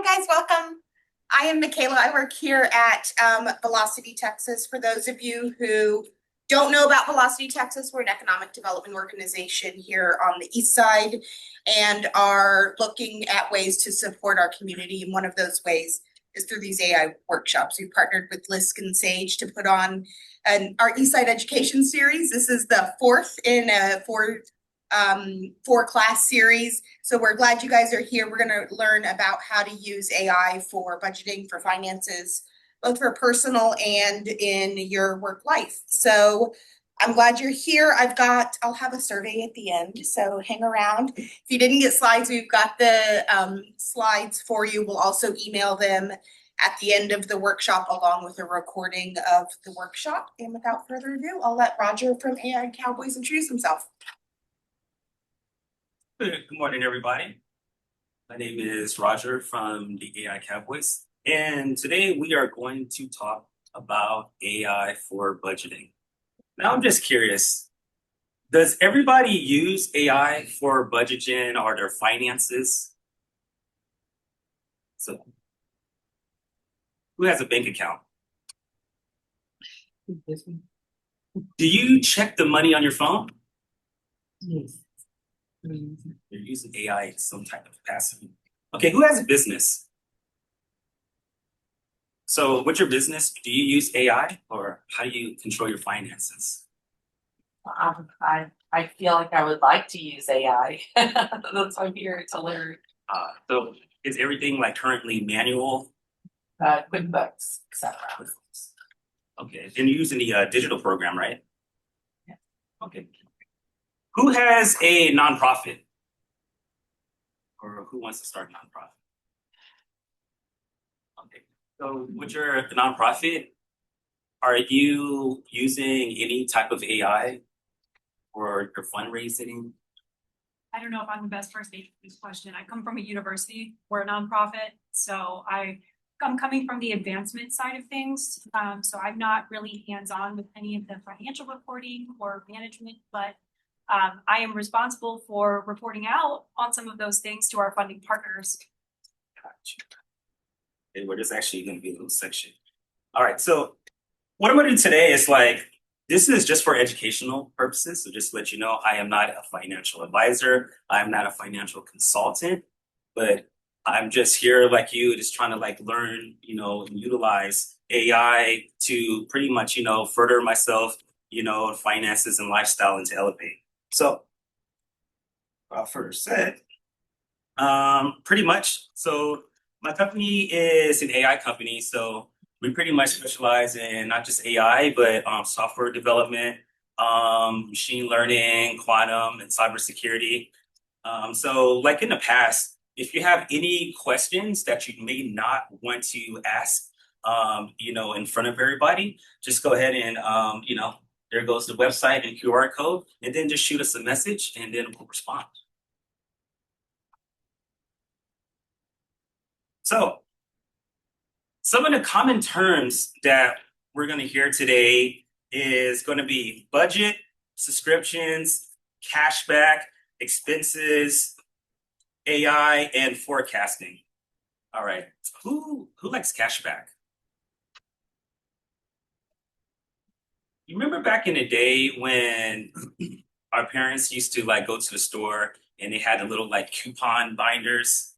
Hi guys, welcome. I am Michaela. I work here at Velocity Texas. For those of you who don't know about Velocity Texas, we're an economic development organization here on the east side and are looking at ways to support our community. And one of those ways is through these AI workshops. We partnered with Lisk and Sage to put on our Eastside education series. This is the fourth in a four class series. So we're glad you guys are here. We're going to learn about how to use AI for budgeting, for finances, both for personal and in your work life. So I'm glad you're here. I'll have a survey at the end, so hang around. If you didn't get slides, we've got the slides for you. We'll also email them at the end of the workshop along with a recording of the workshop. And without further ado, I'll let Roger from AI Cowboys introduce himself. Good morning, everybody. My name is Roger from the AI Cowboys, and today we are going to talk about AI for budgeting. Now, I'm just curious, does everybody use AI for budgeting or their finances? So, who has a bank account? Do you check the money on your phone? Yes. You're using AI in some type of capacity. Okay, who has a business? So what's your business? Do you use AI or how do you control your finances? I feel like I would like to use AI. That's why I'm here to learn. So is everything like currently manual? QuickBooks, etc. Okay, and you're using the digital program, right? Yeah. Okay. Who has a nonprofit? Or who wants to start a nonprofit? Okay. So with your nonprofit, are you using any type of AI for your fundraising? I don't know if I'm the best person to answer this question. I come from a university. We're a nonprofit, so I'm coming from the advancement side of things. So I'm not really hands-on with any of the financial reporting or management, but I am responsible for reporting out on some of those things to our funding partners. Gotcha. And we're just actually going to be a little section. All right, so what I'm going to do today is this is just for educational purposes. So just to let you know, I am not a financial advisor. I'm not a financial consultant, but I'm just here like you, just trying to learn, and utilize AI to pretty much, further myself, finances and lifestyle and to elevate. So first said, pretty much. So my company is an AI company. So we pretty much specialize in not just AI, but software development, machine learning, quantum, and cybersecurity. So like in the past, if you have any questions that you may not want to ask, in front of everybody, just go ahead and, there goes the website and QR code, and then just shoot us a message and then we'll respond. So some of the common terms that we're going to hear today is going to be budget, subscriptions, cashback, expenses, AI, and forecasting. All right. Who likes cashback? You remember back in the day when our parents used to go to the store and they had the little coupon binders?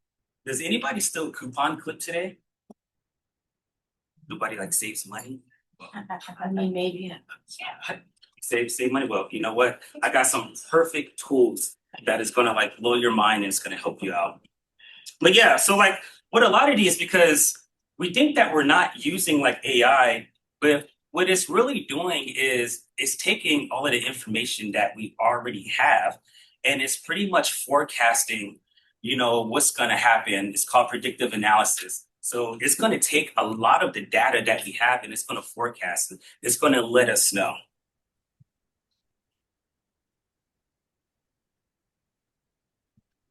Does anybody still coupon clip today? Nobody saves money? I mean, maybe. Save money. Well, you know what? I got some perfect tools that is gonna blow your mind and it's gonna help you out. But yeah, so what a lot of it is because we think that we're not using AI, but what it's really doing is it's taking all of the information that we already have and it's pretty much forecasting, what's gonna happen. It's called predictive analysis. So it's going to take a lot of the data that we have and it's going to forecast it. It's going to let us know.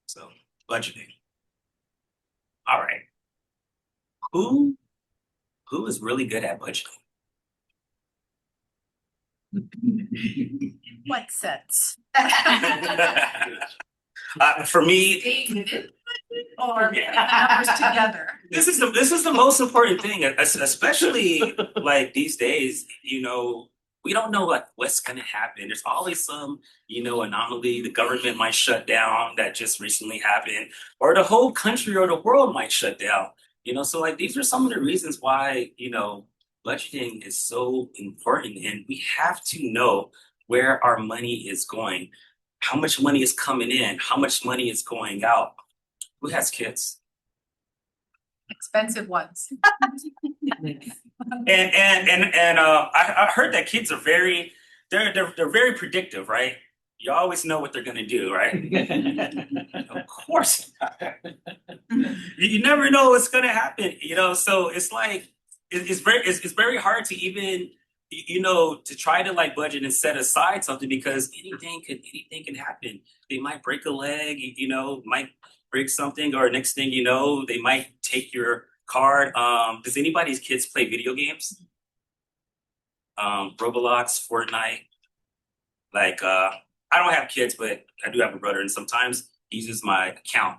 So budgeting. All right. Who is really good at budgeting? What sense? For me, or get the numbers together. This is the most important thing, especially like these days. We don't know like what's gonna happen. There's always some anomaly. The government might shut down. That just recently happened, or the whole country or the world might shut down. So like these are some of the reasons why budgeting is so important, and we have to know where our money is going, how much money is coming in, how much money is going out. Who has kids? Expensive ones. I heard that kids are they're very predictive, right? You always know what they're gonna do, right? Of course. You never know what's gonna happen, so it's like it's very hard to even to try to like budget and set aside something because anything can happen. They might break a leg, might break something, or next thing you know, they might take your card. Does anybody's kids play video games? Roblox, Fortnite. Like I don't have kids, but I do have a brother, and sometimes he uses my account.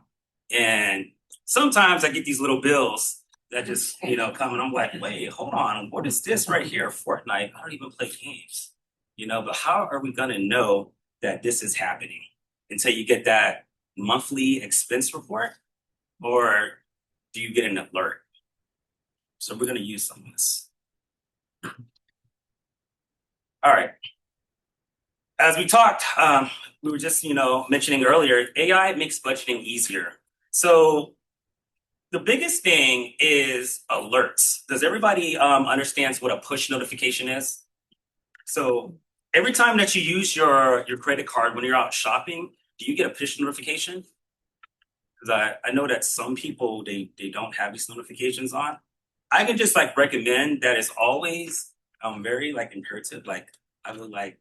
And sometimes I get these little bills that just come, and I'm like, wait, hold on, what is this right here? Fortnite. I don't even play games. But how are we gonna know that this is happening until you get that monthly expense report, or do you get an alert? So we're gonna use some of this. All right. As we talked, we were just mentioning earlier, AI makes budgeting easier. So the biggest thing is alerts. Does everybody understands what a push notification is? So every time that you use your credit card when you're out shopping, do you get a push notification? Because I know that some people they don't have these notifications on. I can just like recommend that it's always very like imperative. Like I would like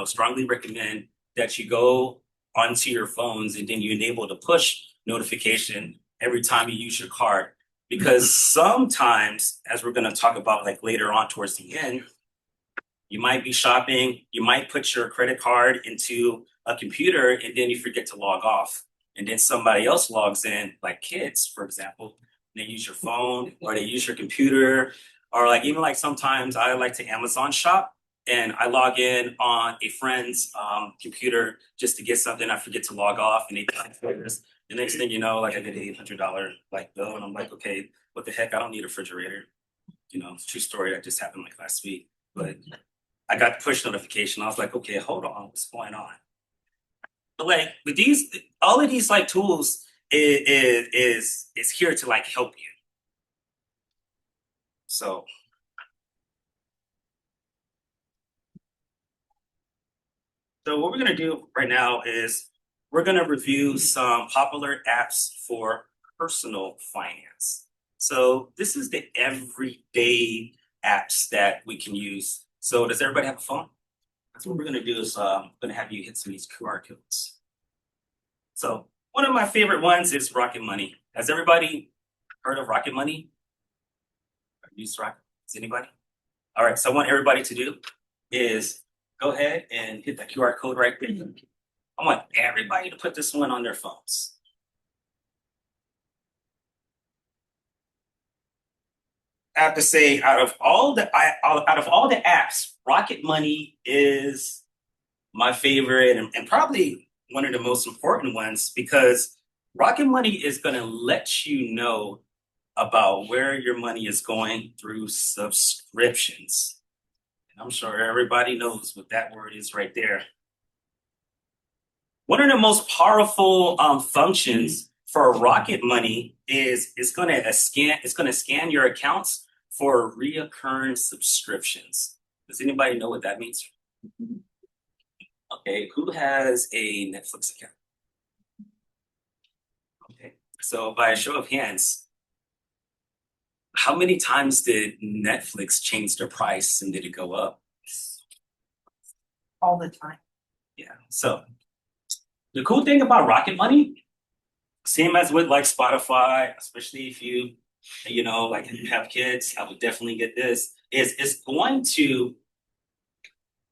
strongly recommend that you go onto your phones and then you enable the push notification every time you use your card. Because sometimes, as we're going to talk about like later on towards the end, you might be shopping, you might put your credit card into a computer and then you forget to log off. And then somebody else logs in, like kids, for example, and they use your phone or they use your computer, or like even like sometimes I like to Amazon shop and I log in on a friend's computer just to get something. I forget to log off and the next thing you know, like I get an $800 like bill, and I'm like, okay, what the heck? I don't need a refrigerator. It's a true story that just happened like last week. But I got the push notification. I was like, okay, hold on, what's going on? But like with all of these like tools is here to like help you. So what we're gonna do right now is we're gonna review some popular apps for personal finance. So this is the everyday apps that we can use. So does everybody have a phone? That's what we're gonna do is I'm gonna have you hit some of these QR codes. So one of my favorite ones is Rocket Money. Has everybody heard of Rocket Money? Or used Rocket? Is anybody? All right, so I want everybody to do is go ahead and hit the QR code right there. I want everybody to put this one on their phones. I have to say, out of all the apps, Rocket Money is my favorite and probably one of the most important ones, because Rocket Money is going to let you know about where your money is going through subscriptions. And I'm sure everybody knows what that word is right there. One of the most powerful functions for Rocket Money is it's going to scan your accounts for reoccurring subscriptions. Does anybody know what that means? Okay, who has a Netflix account? Okay, so by a show of hands, how many times did Netflix change their price and did it go up? All the time. Yeah, so the cool thing about Rocket Money, same as with like Spotify, especially if you like if you have kids, I would definitely get this, is it's going to,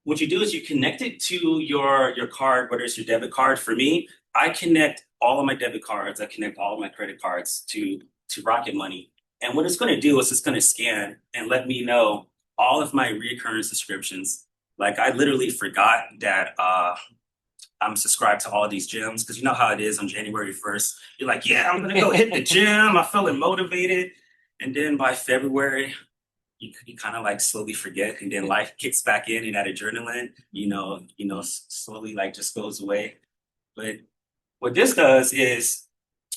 what you do is you connect it to your card, whether it's your debit card. For me, I connect all of my debit cards, I connect all of my credit cards to Rocket Money. And what it's going to do is it's going to scan and let me know all of my recurring subscriptions. Like I literally forgot that I'm subscribed to all these gyms because you know how it is on January 1st. You're like, yeah, I'm gonna go hit the gym. I'm feeling motivated. And then by February, you kind of like slowly forget, and then life kicks back in and that adrenaline, slowly like just goes away. But what this does is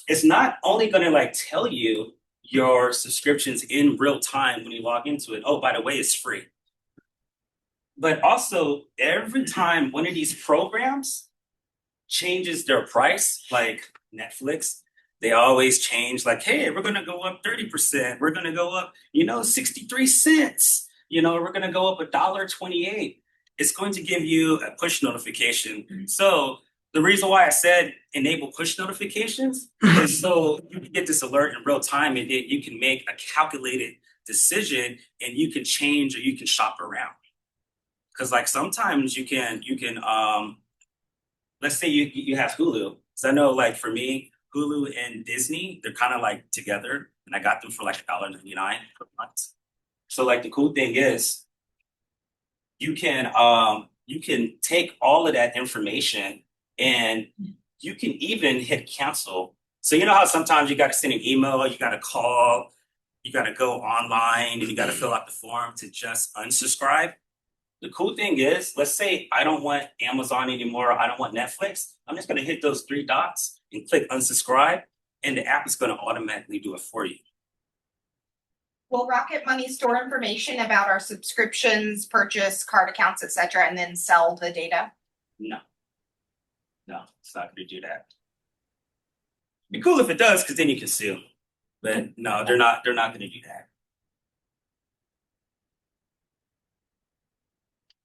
it's not only gonna like tell you your subscriptions in real time when you log into it. Oh, by the way, it's free. But also every time one of these programs changes their price, like Netflix, they always change like, hey, we're gonna go up 30%, we're gonna go up, 63 cents, we're gonna go up $1.28. It's going to give you a push notification. So the reason why I said enable push notifications is so you can get this alert in real time and then you can make a calculated decision and you can change or you can shop around. Because like sometimes you can let's say you have Hulu. So I know like for me, Hulu and Disney, they're kind of like together, and I got them for like $1.99 per month. So like the cool thing is you can take all of that information and you can even hit cancel. So you know how sometimes you got to send an email, you got to call, you got to go online, and you got to fill out the form to just unsubscribe. The cool thing is, let's say I don't want Amazon anymore, I don't want Netflix. I'm just going to hit those three dots and click unsubscribe, and the app is going to automatically do it for you. Will Rocket Money store information about our subscriptions, purchase, card accounts, etc., and then sell the data? No, no, it's not going to do that. Be cool if it does, because then you can sue. But no, they're not. They're not going to do that.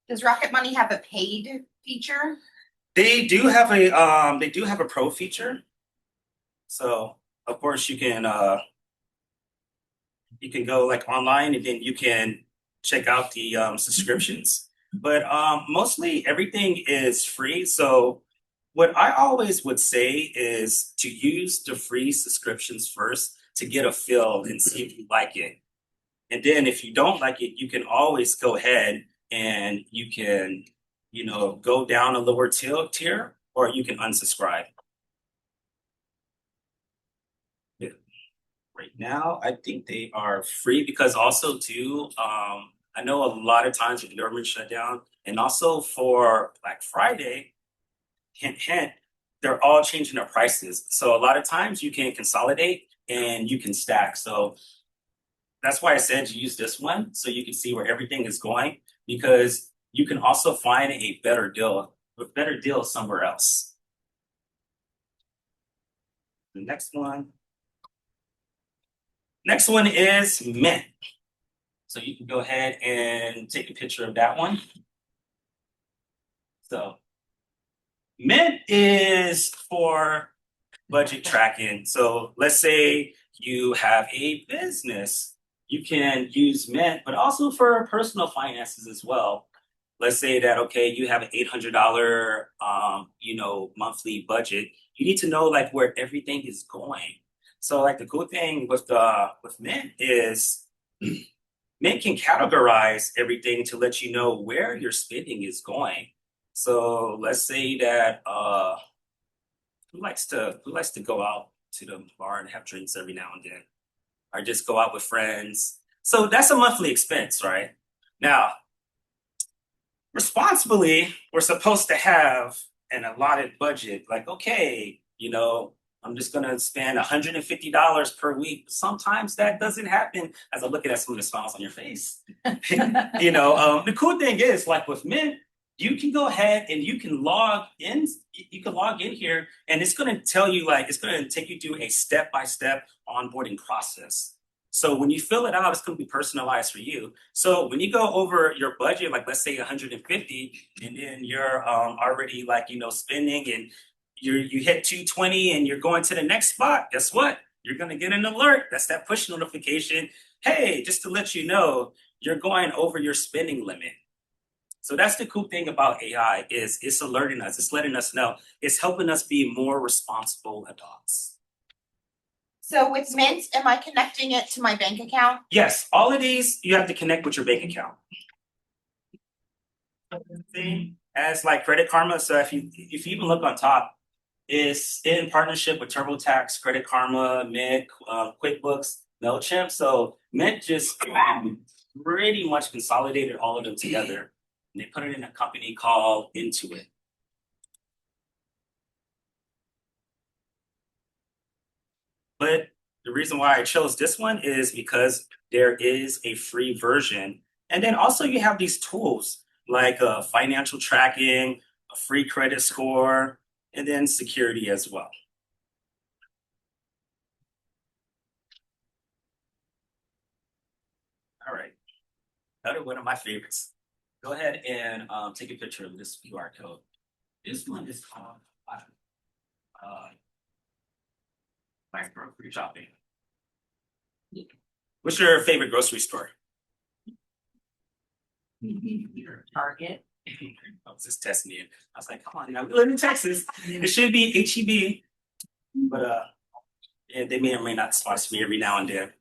Does Rocket Money have a paid feature? They do have a pro feature. So of course you can go like online and then you can check out the subscriptions. But mostly everything is free. So what I always would say is to use the free subscriptions first to get a feel and see if you like it. And then if you don't like it, you can always go ahead and you can, go down a lower tier or you can unsubscribe. Yeah. Right now, I think they are free because also too, I know a lot of times with the government shutdown and also for Black Friday, hint, hint, they're all changing their prices. So a lot of times you can consolidate and you can stack. So that's why I said to use this one so you can see where everything is going because you can also find a better deal somewhere else. The next one is Mint. So you can go ahead and take a picture of that one. So Mint is for budget tracking. So let's say you have a business, you can use Mint, but also for personal finances as well. Let's say that, okay, you have an $800, monthly budget. You need to know like where everything is going. So like the cool thing with Mint is Mint can categorize everything to let you know where your spending is going. So let's say that who likes to go out to the bar and have drinks every now and then, or just go out with friends. So that's a monthly expense, right? Now, responsibly, we're supposed to have an allotted budget. Like, okay, I'm just gonna spend $150 per week. Sometimes that doesn't happen. As I'm looking at some of the smiles on your face, the cool thing is, like with Mint, you can go ahead and you can log in. You can log in here, and it's gonna tell you it's gonna take you through a step-by-step onboarding process. So when you fill it out, it's going to be personalized for you. So when you go over your budget, like let's say 150, and then you're already spending, and you hit 220, and you're going to the next spot. Guess what? You're going to get an alert. That's that push notification. Hey, just to let you know, you're going over your spending limit. So that's the cool thing about AI is it's alerting us, it's letting us know, it's helping us be more responsible adults. So with Mint, am I connecting it to my bank account? Yes, all of these you have to connect with your bank account. Thing as like Credit Karma. So if you even look on top, it's in partnership with TurboTax, Credit Karma, Mint, QuickBooks, Mailchimp. So Mint just pretty much consolidated all of them together, and they put it in a company called Intuit. But the reason why I chose this one is because there is a free version. And then also you have these tools like financial tracking, a free credit score, and then security as well. All right, another one of my favorites. Go ahead and take a picture of this QR code. This one is called my grocery shopping. What's your favorite grocery store? Target. I was just testing you. I was like, come on, now we live in Texas. It should be HEB, but yeah, they may or may not sponsor me every now and then.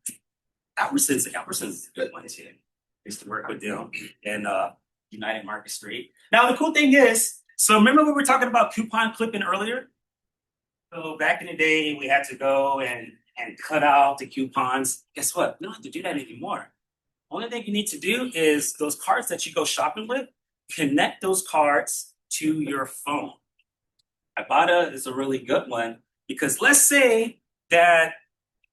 Albertsons is a good one too. I used to work with them in United Market Street. Now the cool thing is, so remember we were talking about coupon clipping earlier? So back in the day, we had to go and cut out the coupons. Guess what? We don't have to do that anymore. Only thing you need to do is those cards that you go shopping with, connect those cards to your phone. Ibotta is a really good one because let's say that,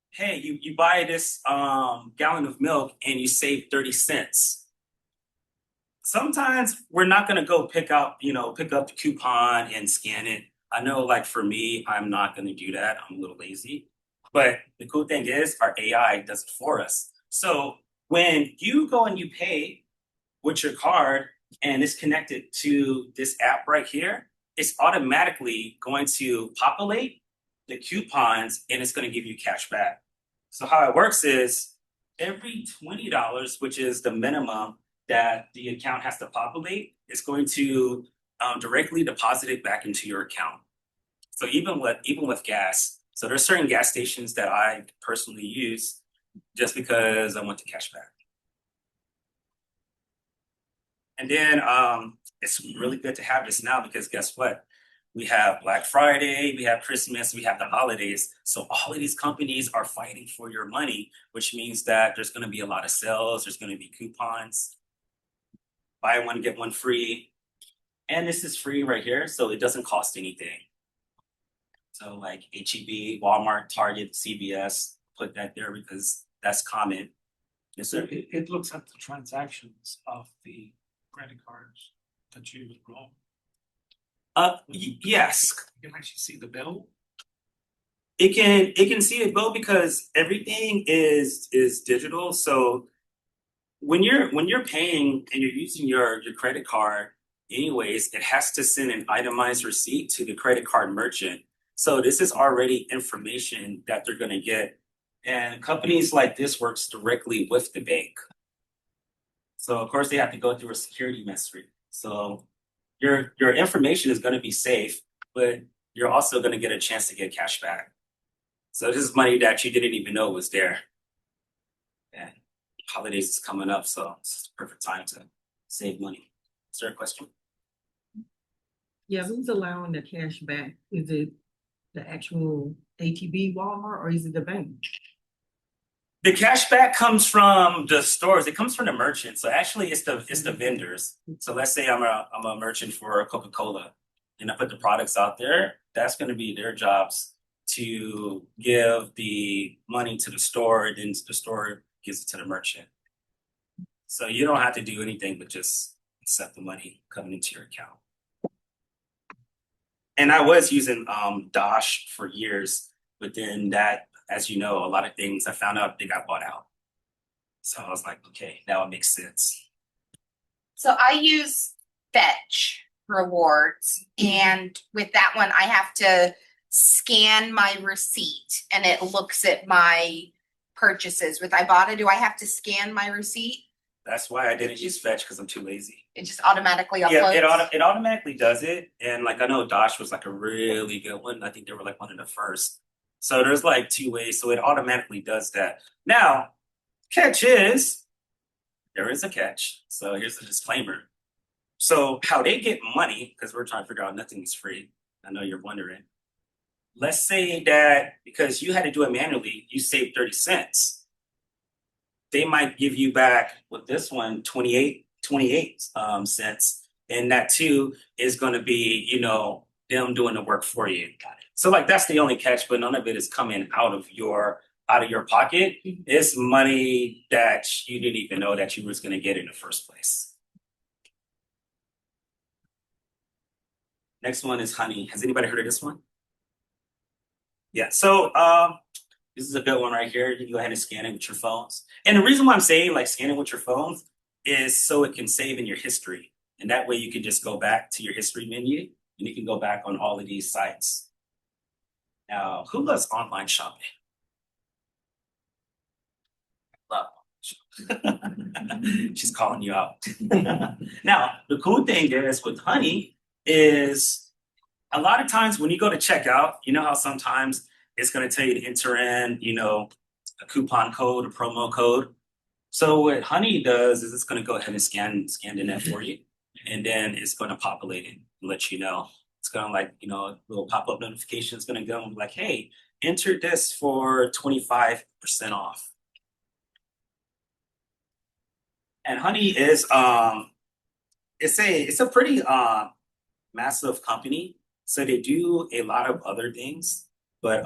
hey, you buy this gallon of milk and you save 30 cents. Sometimes we're not gonna go pick up the coupon and scan it. I know like for me, I'm not gonna do that. I'm a little lazy. But the cool thing is our AI does it for us. So when you go and you pay with your card and it's connected to this app right here, it's automatically going to populate the coupons and it's going to give you cash back. So how it works is every $20, which is the minimum that the account has to populate, it's going to directly deposit it back into your account. So even with gas, so there's certain gas stations that I personally use just because I want the cash back. And then it's really good to have this now because guess what? We have Black Friday, we have Christmas, we have the holidays. So all of these companies are fighting for your money, which means that there's going to be a lot of sales, there's going to be coupons, buy one, get one free. And this is free right here, so it doesn't cost anything. So like HEB, Walmart, Target, CVS, put that there because that's common. Yes, So sir. it looks at the transactions of the credit cards that you withdraw. Yes, You can actually see the bill. it can see the bill because everything is digital. So when you're paying and you're using your credit card, anyways, it has to send an itemized receipt to the credit card merchant. So this is already information that they're going to get, and companies like this works directly with the bank. So of course they have to go through a security mystery. So your information is going to be safe, but you're also going to get a chance to get cash back. So this is money that you didn't even know was there. And holidays is coming up, so it's the perfect time to save money. Is there a question? Yeah, who's allowing the cash back? Is it the actual HEB Walmart or is it the bank? The cash back comes from the stores. It comes from the merchant. So actually, it's the vendors. So let's say I'm a merchant for Coca-Cola, and I put the products out there. That's going to be their jobs to give the money to the store, and then the store gives it to the merchant. So you don't have to do anything but just accept the money coming into your account. And I was using Dosh for years, but then that, as you know, a lot of things I found out they got bought out. So I was like, okay, now it makes sense. So I use Fetch Rewards, and with that one, I have to scan my receipt and it looks at my purchases. With Ibotta, do I have to scan my receipt? That's why I didn't use Fetch because I'm too lazy. It just automatically Yeah, uploads? it automatically does it, and like I know Dosh was like a really good one. I think they were like one of the first. So there's like two ways. So it automatically does that. Now, catch is there is a catch. So here's the disclaimer. So how they get money, because we're trying to figure out nothing is free. I know you're wondering. Let's say that because you had to do it manually, you saved 30 cents. They might give you back with this one 28 cents. And that too is going to be, them doing the work for you. So like that's the only catch, but none of it is coming out of your pocket. It's money that you didn't even know that you was going to get in the first place. Next one is honey. Has anybody heard of this one? Yeah. So this is a good one right here. You can go ahead and scan it with your phones. And the reason why I'm saying like scan it with your phones is so it can save in your history. And that way you can just go back to your history menu and you can go back on all of these sites. Now, who loves online shopping? Love. She's calling you out. Now, the cool thing is with honey is a lot of times when you go to checkout, you know how sometimes it's going to tell you to enter in, a coupon code, a promo code. So what Honey does is it's going to go ahead and scan the net for you, and then it's going to populate it and let you know. It's going to a little pop-up notification is going to go and be like, hey, enter this for 25% off. And Honey is it's a pretty massive company. So they do a lot of other things, but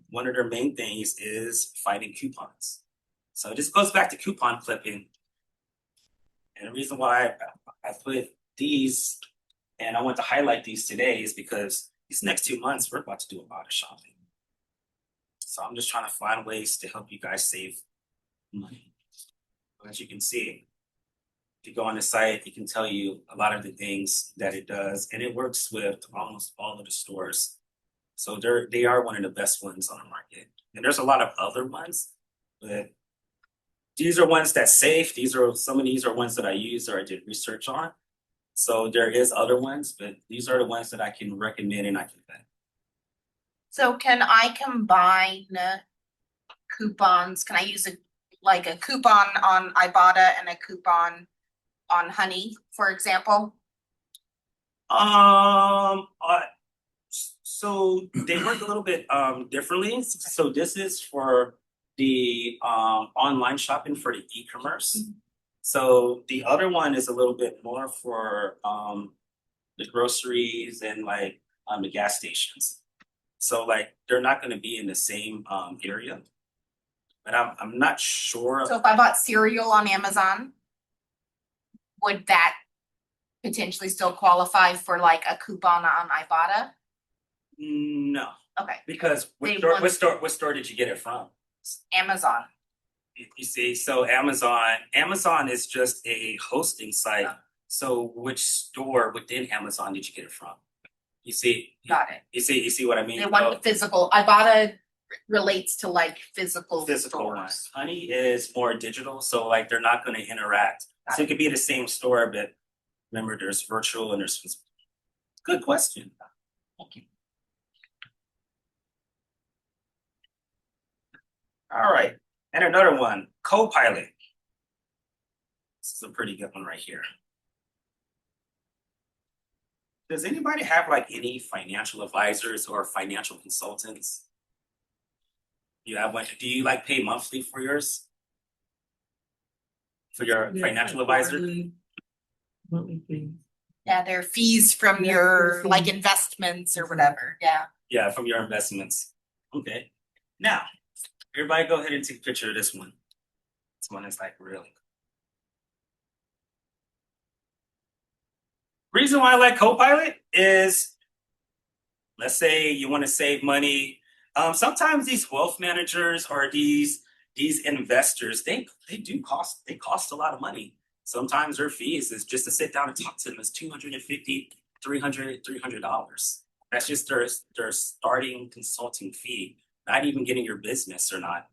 one of their main things is fighting coupons. So this goes back to coupon clipping. And the reason why I put these and I want to highlight these today is because these next 2 months, we're about to do a lot of shopping. So I'm just trying to find ways to help you guys save money. As you can see, if you go on the site, it can tell you a lot of the things that it does, and it works with almost all of the stores. So they are one of the best ones on the market. And there's a lot of other ones, but these are ones that safe. Some of these are ones that I use or I did research on. So there is other ones, but these are the ones that I can recommend and I can bet. So can I combine coupons? Can I use a coupon on Ibotta and a coupon on Honey, for example? So they work a little bit differently. So this is for the online shopping for the e-commerce. So the other one is a little bit more for the groceries and the gas stations. So they're not going to be in the same area. But I'm not sure. So if I bought cereal on Amazon, would that potentially still qualify for like a coupon on Ibotta? No, Okay, because They what store did you get it from? Amazon. You see, so Amazon is just a hosting site. Oh. So which store within Amazon did you get it from? You see, Got it. you see what I mean? They want the physical. Ibotta relates to like physical Physical stores. ones. Honey is more digital, so they're not going to interact. So it could be the same store, but remember, there's virtual and there's physical. Good question. Thank you. All right, and another one, Copilot. This is a pretty good one right here. Does anybody have any financial advisors or financial consultants? You have one? Do you pay monthly for yours? For your Yeah, financial like advisor? monthly fees. Yeah, their fees from Yeah, your fees. like investments or whatever. Yeah. Yeah, from your investments. Okay. Now, everybody go ahead and take a picture of this one. This one is really cool. Reason why I like Copilot is, let's say you want to save money. Sometimes these wealth managers or these investors, they cost a lot of money. Sometimes their fees is just to sit down and talk to them is $250, $300. That's just their starting consulting fee, not even getting your business or not.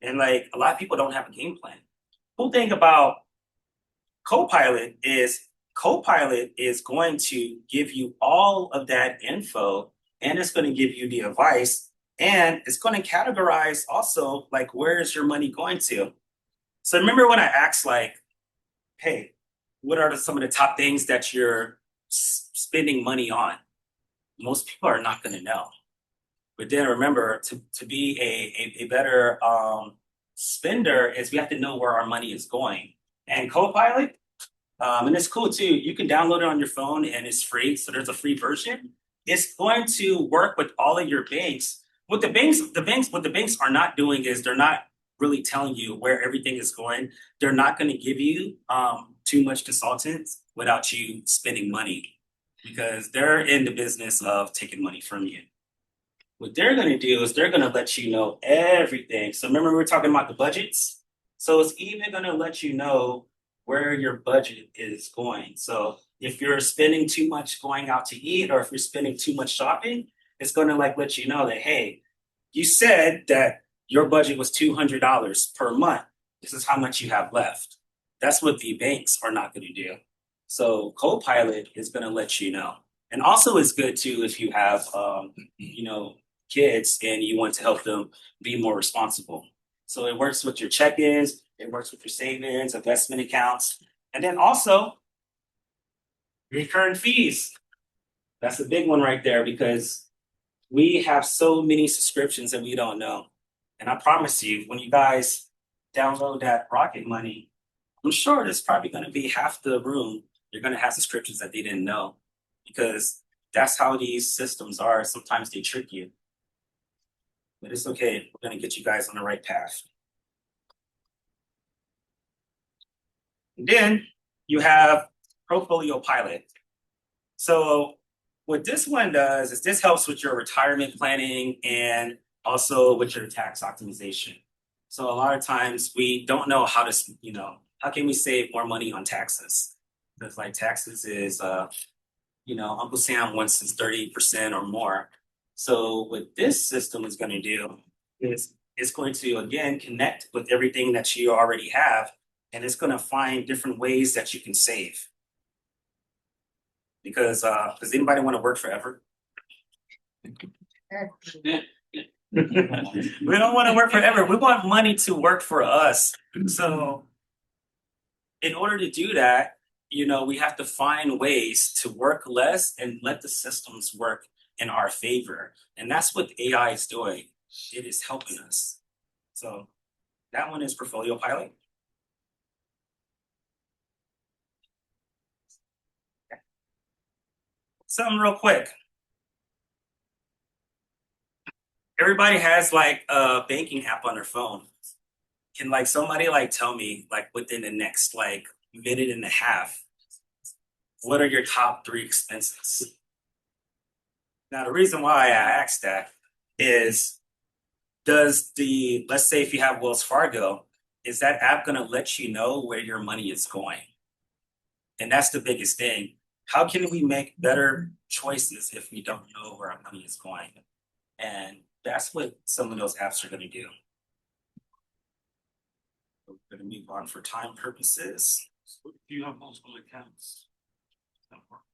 And a lot of people don't have a game plan. Cool thing about Copilot is going to give you all of that info, and it's going to give you the advice, and it's going to categorize also like where is your money going to. So remember when I asked like, hey, what are some of the top things that you're spending money on? Most people are not going to know. But then remember, to be a better spender is we have to know where our money is going. And Copilot, and it's cool too. You can download it on your phone and it's free. So there's a free version. It's going to work with all of your banks. What the banks are not doing is they're not really telling you where everything is going. They're not going to give you too much consultants without you spending money because they're in the business of taking money from you. What they're going to do is they're going to let you know everything. So remember we were talking about the budgets? So it's even going to let you know where your budget is going. So if you're spending too much going out to eat or if you're spending too much shopping, it's going to like let you know that, hey, you said that your budget was $200 per month. This is how much you have left. That's what the banks are not going to do. So Copilot is going to let you know. And also it's good too if you have, kids and you want to help them be more responsible. So it works with your check-ins, it works with your savings, investment accounts, and then also recurring fees. That's a big one right there because we have so many subscriptions that we don't know. And I promise you, when you guys download that Rocket Money, I'm sure there's probably going to be half the room, you're going to have subscriptions that they didn't know because that's how these systems are. Sometimes they trick you. But it's okay. We're going to get you guys on the right path. And then you have Portfolio Pilot. So what this one does is this helps with your retirement planning and also with your tax optimization. So a lot of times we don't know how to, how can we save more money on taxes? Because like taxes is, Uncle Sam wants his 30% or more. So what this system is going to do is it's going to, again, connect with everything that you already have, and it's going to find different ways that you can save. Because does anybody want to work forever? We don't want to work forever. We want money to work for us. So in order to do that, we have to find ways to work less and let the systems work in our favor. And that's what AI is doing. It is helping us. So that one is Portfolio Pilot. Something real quick. Everybody has like a banking app on their phone. Can like somebody like tell me like within the next like minute and a half, what are your top 3 expenses? Now the reason why I asked that is let's say if you have Wells Fargo, is that app going to let you know where your money is going? And that's the biggest thing. How can we make better choices if we don't know where our money is going? And that's what some of those apps are going to do. We're going to move on for time purposes. So do you have multiple accounts?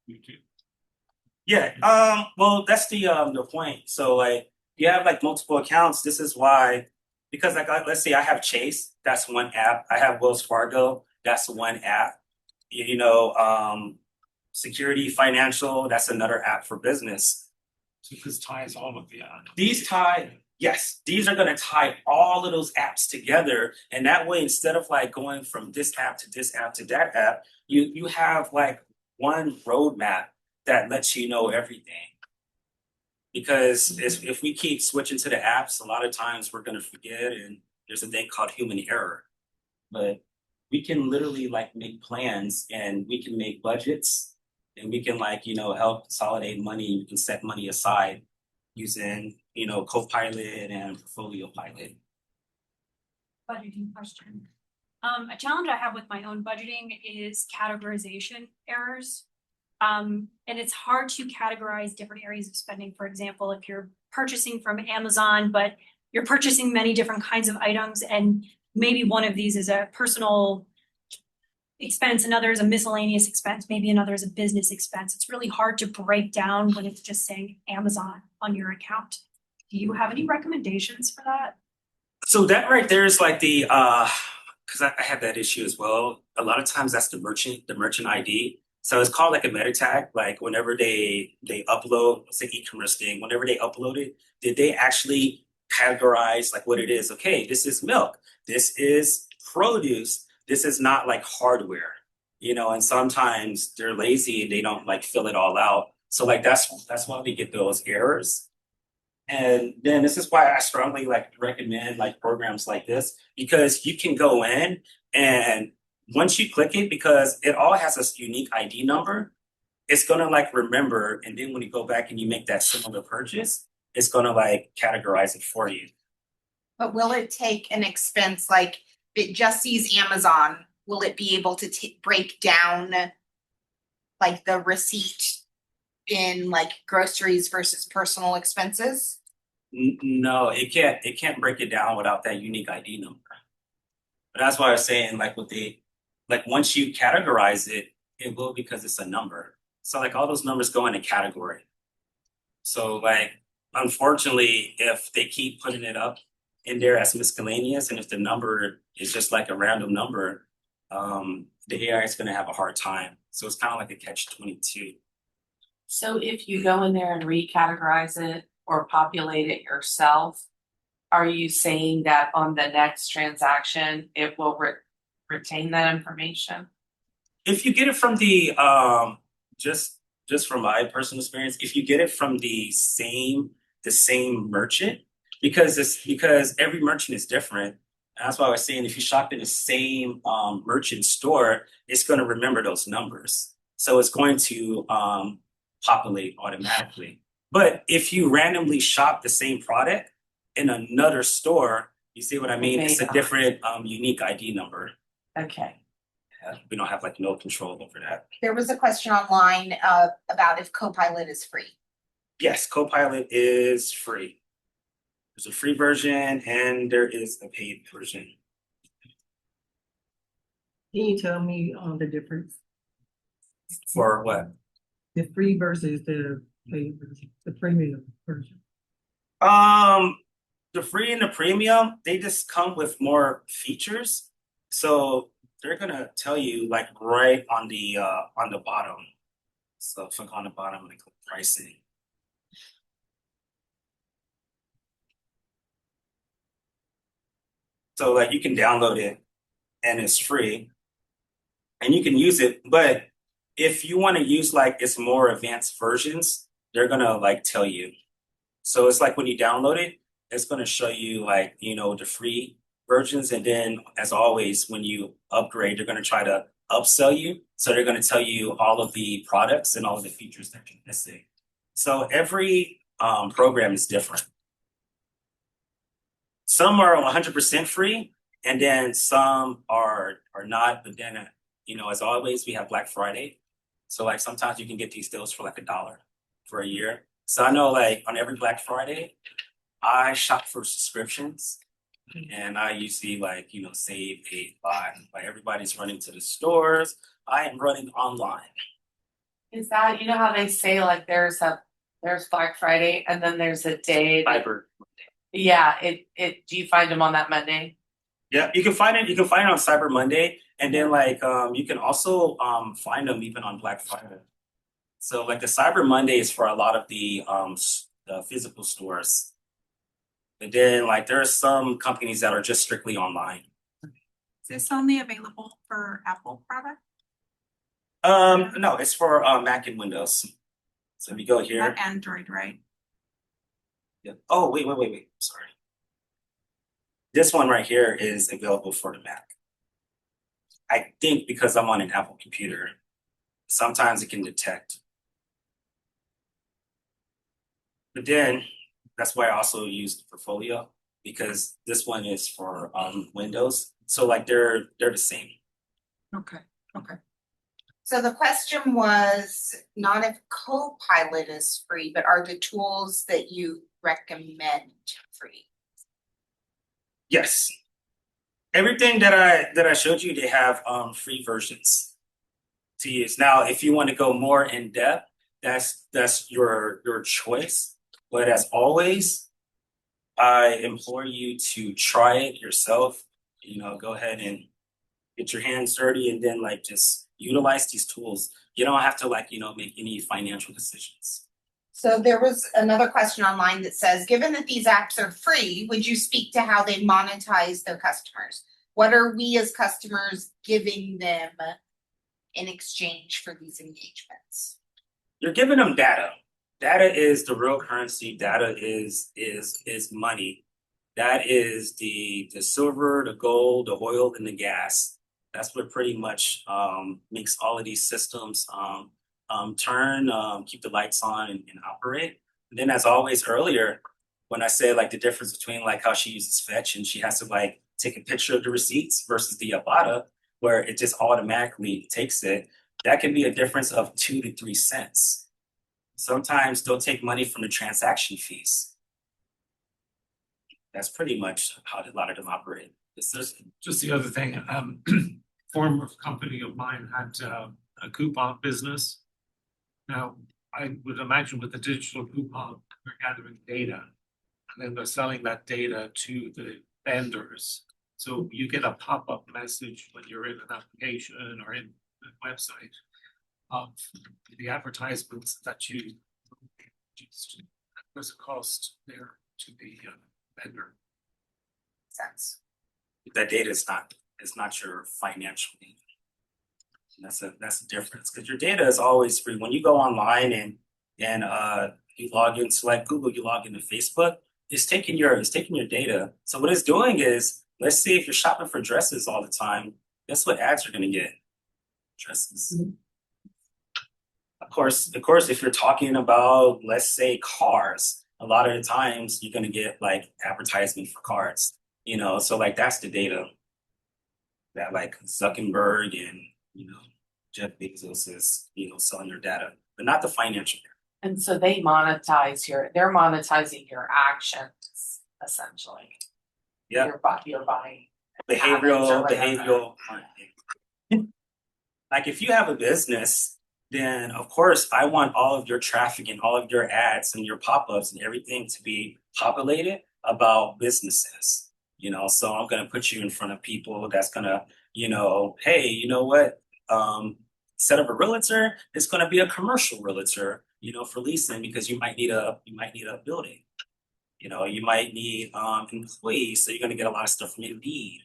You do. Yeah, well, that's the point. So like you have like multiple accounts. This is why, because like let's say I have Chase, that's one app. I have Wells Fargo, that's one app. Security Financial, that's another app for business. So this ties all of the apps. These are going to tie all of those apps together. And that way, instead of like going from this app to this app to that app, you have like one roadmap that lets you know everything. Because if we keep switching to the apps, a lot of times we're going to forget, and there's a thing called human error. But we can literally like make plans and we can make budgets and we can like, help consolidate money. We can set money aside using, Copilot and Portfolio Pilot. Budgeting question. A challenge I have with my own budgeting is categorization errors. And it's hard to categorize different areas of spending. For example, if you're purchasing from Amazon, but you're purchasing many different kinds of items, and maybe one of these is a personal expense, another is a miscellaneous expense, maybe another is a business expense. It's really hard to break down when it's just saying Amazon on your account. Do you have any recommendations for that? So that right there is like the because I had that issue as well. A lot of times that's the merchant ID. So it's called like a meta tag. Like whenever they upload, it's an e-commerce thing. Whenever they upload it, did they actually categorize like what it is? Okay, this is milk. This is produce. This is not like hardware. And sometimes they're lazy and they don't like fill it all out. So like that's why we get those errors. And then this is why I strongly like recommend like programs like this because you can go in and once you click it, because it all has a unique ID number, it's gonna like remember, and then when you go back and you make that similar purchase, it's gonna like categorize it for you. But will it take an expense like if it just sees Amazon? Will it be able to break down like the receipt in like groceries versus personal expenses? No, it can't. It can't break it down without that unique ID number. But that's why I was saying, like with the, like once you categorize it, it will because it's a number. So like all those numbers go in a category. So like, unfortunately, if they keep putting it up in there as miscellaneous, and if the number is just like a random number, the AI is going to have a hard time. So it's kind of like a catch-22. So if you go in there and recategorize it or populate it yourself, are you saying that on the next transaction, it will retain that information? If you get it from the just from my personal experience, if you get it from the same merchant, because every merchant is different. That's why I was saying if you shop in the same merchant store, it's going to remember those numbers. So it's going to populate automatically. But if you randomly shop the same product in another store, you see what I mean? May It's a not. different unique ID number. Okay. We don't have like no control over that. There was a question online about if Copilot is free. Yes, Copilot is free. There's a free version and there is a paid version. Can you tell me the difference? For what? The free versus the paid version, the premium version? The free and the premium, they just come with more features. So they're gonna tell you like right on the bottom. So click on the bottom and click pricing. So like you can download it and it's free and you can use it. But if you want to use like its more advanced versions, they're gonna like tell you. So it's like when you download it, it's gonna show you like, the free versions. And then as always, when you upgrade, they're gonna try to upsell you. So they're gonna tell you all of the products and all of the features that you're missing. So every program is different. Some are 100% free, and then some are not. But then, as always, we have Black Friday. So like sometimes you can get these deals for like $1 for a year. So I know like on every Black Friday, I shop for subscriptions, and I usually like save a lot. Like everybody's running to the stores. I am running online. Is that, you know how they say like there's Black Friday and then there's a day that, Cyber. yeah, do you find them on that Monday? Yeah, you can find it. You can find it on Cyber Monday, and then like you can also find them even on Black Friday. So like the Cyber Monday is for a lot of the physical stores, and then like there are some companies that are just strictly online. Is this only available for Apple product? No, it's for Mac and Windows. So if you go here, Not Android, right? yeah. Oh wait. Sorry. This one right here is available for the Mac. I think because I'm on an Apple computer, sometimes it can detect. But then that's why I also use the portfolio because this one is for Windows. So like they're the same. Okay, okay. So the question was not if Copilot is free, but are the tools that you recommend free? Yes. everything that I showed you, they have free versions to use. Now, if you want to go more in depth, that's your choice. But as always, I implore you to try it yourself. You know, go ahead and get your hands dirty and then like just utilize these tools. You don't have to like, make any financial decisions. So there was another question online that says, given that these apps are free, would you speak to how they monetize their customers? What are we as customers giving them in exchange for these engagements? You're giving them data. Data is the real currency. Data is money. That is the silver, the gold, the oil, and the gas. That's what pretty much makes all of these systems turn, keep the lights on and operate. And then, as always earlier, when I say like the difference between like how she uses fetch and she has to like take a picture of the receipts versus the Avada, where it just automatically takes it, that can be a difference of 2 to 3 cents. Sometimes they'll take money from the transaction fees. That's pretty much how a lot of them operate. Just the other thing, former company of mine had a coupon business. Now, I would imagine with the digital coupon, we're gathering data, and then they're selling that data to the vendors. So you get a pop-up message when you're in an application or in a website of the advertisements that you just, there's a cost there to the vendor. Sense. That data is not your financial data. That's the difference, because your data is always free. When you go online and you log into like Google, you log into Facebook, it's taking your data. So what it's doing is, let's say if you're shopping for dresses all the time, guess what ads you're gonna get? Dresses. Mhm. Of course, if you're talking about, let's say, cars, a lot of the times you're gonna get like advertisement for cars. So like that's the data that like Zuckerberg and Jeff Bezos is selling your data, but not the financial data. And so they're monetizing your actions essentially. Yeah, You're buying. habits or whatever. behavioral. Like if you have a business, then of course I want all of your traffic and all of your ads and your pop-ups and everything to be populated about businesses. So I'm gonna put you in front of people that's gonna, hey, you know what? Instead of a realtor, it's gonna be a commercial realtor, for leasing, because you might need a building. You might need employees, so you're gonna get a lot of stuff from Indeed.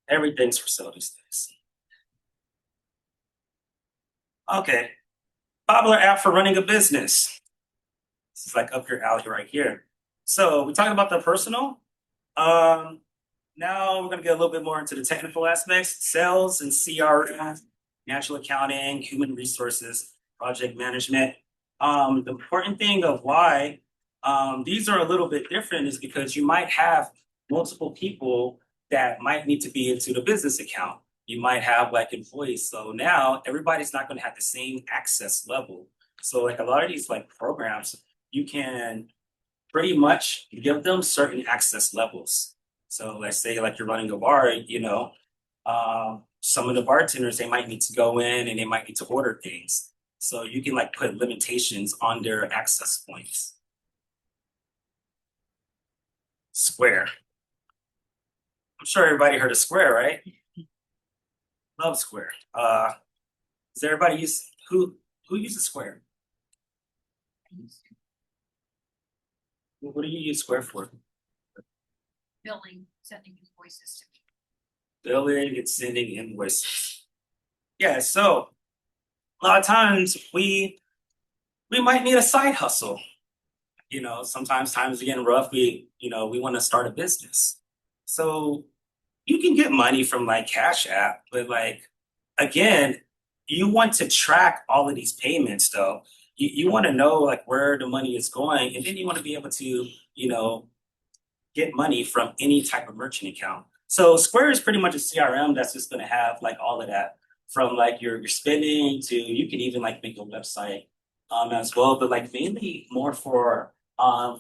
Everything's for sale these days. Okay. Popular app for running a business. This is like up your alley right here. So we talked about the personal. Now we're gonna get a little bit more into the technical aspects: sales and CRM, financial accounting, human resources, project management. The important thing of why these are a little bit different is because you might have multiple people that might need to be into the business account. You might have like employees. So now everybody's not going to have the same access level. So like a lot of these like programs, you can pretty much give them certain access levels. So let's say like you're running a bar, some of the bartenders, they might need to go in and they might need to order things. So you can like put limitations on their access points. Square. I'm sure everybody heard of Square, right? Love Square. Does everybody use who uses Square? What do you use Square for? Billing, sending invoices to me. Billing and sending invoices. Yeah, so a lot of times we might need a side hustle. Sometimes times are getting rough. We want to start a business. So you can get money from like Cash App, but like again, you want to track all of these payments though. You want to know like where the money is going, and then you want to be able to, get money from any type of merchant account. So Square is pretty much a CRM that's just gonna have like all of that, from like your spending to, you can even like make a website as well, but like mainly more for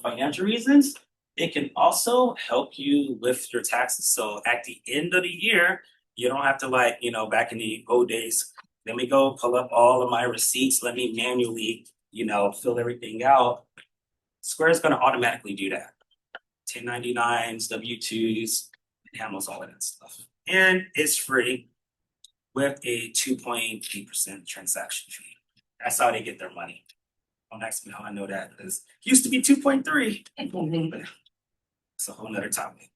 financial reasons. It can also help you with your taxes. So at the end of the year, you don't have to like, back in the old days, let me go pull up all of my receipts. Let me manually, fill everything out. Square is going to automatically do that. 1099s, W-2s, it handles all of that stuff. And it's free with a 2.8% transaction fee. That's how they get their money. Don't ask me how I know that because it used to be 2.3. It's a whole nother topic.